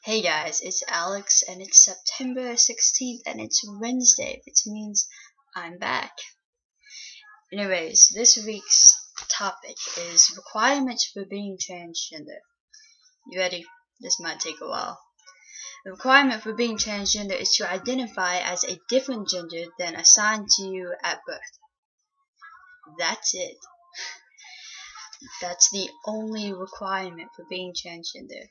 Hey guys, it's Alex and it's September 16th and it's Wednesday, which means I'm back. Anyways, this week's topic is requirements for being transgender. You ready? This might take a while. The requirement for being transgender is to identify as a different gender than assigned to you at birth. That's it. That's the only requirement for being transgender.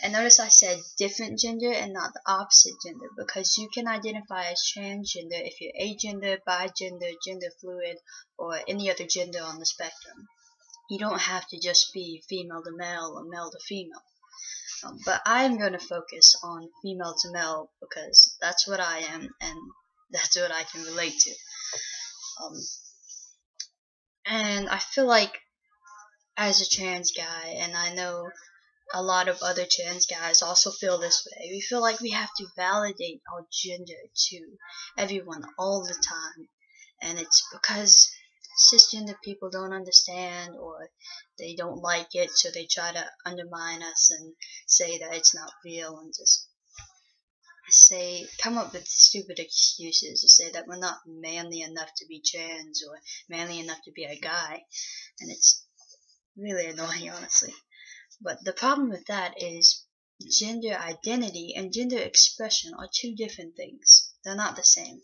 And notice I said different gender and not the opposite gender, because you can identify as transgender if you're agender, bigender, gender fluid, or any other gender on the spectrum. You don't have to just be female to male or male to female. But I'm going to focus on female to male because that's what I am and that's what I can relate to. And I feel like as a trans guy, and I know a lot of other trans guys also feel this way. We feel like we have to validate our gender to everyone all the time. And it's because cisgender people don't understand or they don't like it, so they try to undermine us and say that it's not real and just come up with stupid excuses to say that we're not manly enough to be trans or manly enough to be a guy. And it's really annoying, honestly. But the problem with that is gender identity and gender expression are two different things. They're not the same.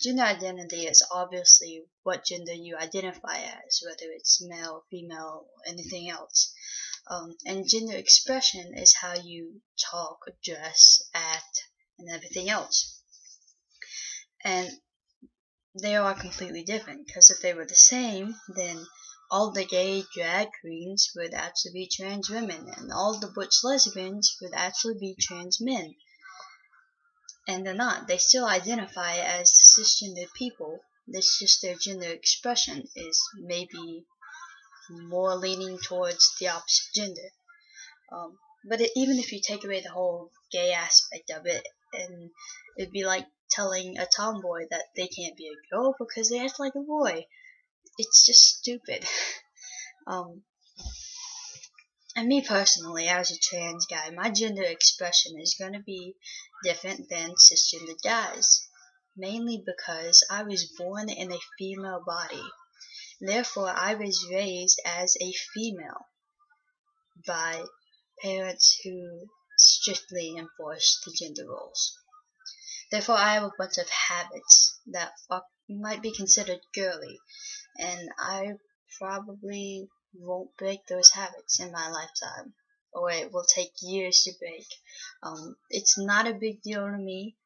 Gender identity is obviously what gender you identify as, whether it's male, female, or anything else. And gender expression is how you talk, dress, act, and everything else. And they are completely different, because if they were the same, then all the gay drag queens would actually be trans women, and all the butch lesbians would actually be trans men. And they're not. They still identify as cisgender people. It's just their gender expression is maybe more leaning towards the opposite gender. But even if you take away the whole gay aspect of it, and it'd be like telling a tomboy that they can't be a girl because they act like a boy. It's just stupid. And me personally, as a trans guy, my gender expression is going to be different than cisgender guys. Mainly because I was born in a female body. Therefore, I was raised as a female by parents who strictly enforced the gender roles. Therefore, I have a bunch of habits that might be considered girly, and I probably won't break those habits in my lifetime, or it will take years to break. It's not a big deal to me.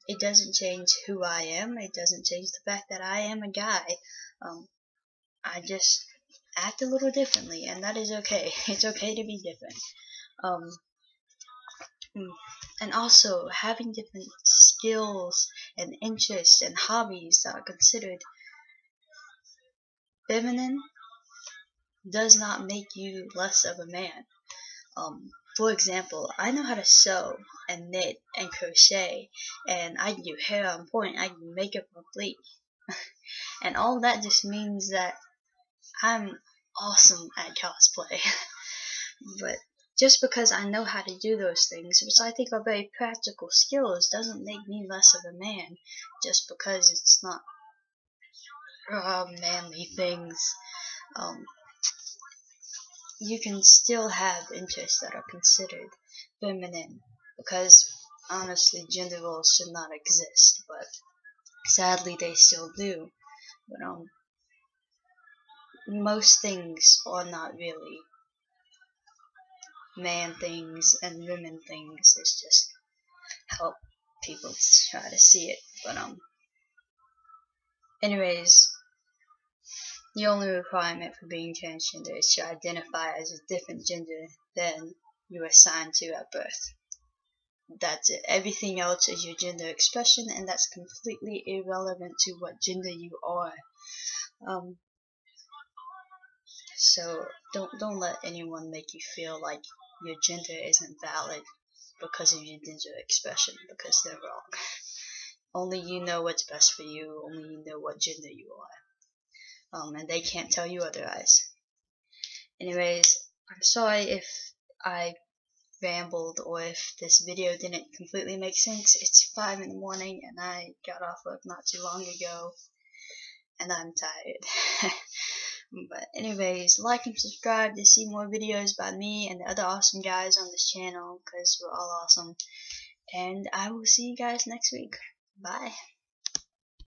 It doesn't change who I am. It doesn't change the fact that I am a guy. I just act a little differently, and that is okay. It's okay to be different. And also, having different skills and interests and hobbies that are considered feminine does not make you less of a man. For example, I know how to sew and knit and crochet, and I can do hair on point, I can do makeup complete. And all that just means that I'm awesome at cosplay. But just because I know how to do those things, which I think are very practical skills, doesn't make me less of a man just because it's not manly things. You can still have interests that are considered feminine, because honestly gender roles should not exist, but sadly they still do. But most things are not really man things and women things. It's just help people try to see it. But anyways, the only requirement for being transgender is to identify as a different gender than you were assigned to at birth. That's it. Everything else is your gender expression, and that's completely irrelevant to what gender you are. So don't let anyone make you feel like your gender isn't valid because of your gender expression, because they're wrong. Only you know what's best for you. Only you know what gender you are. And they can't tell you otherwise. Anyways, I'm sorry if I rambled or if this video didn't completely make sense. It's 5 in the morning and I got off work not too long ago and I'm tired. But anyways, like and subscribe to see more videos by me and the other awesome guys on this channel, because we're all awesome. And I will see you guys next week. Bye.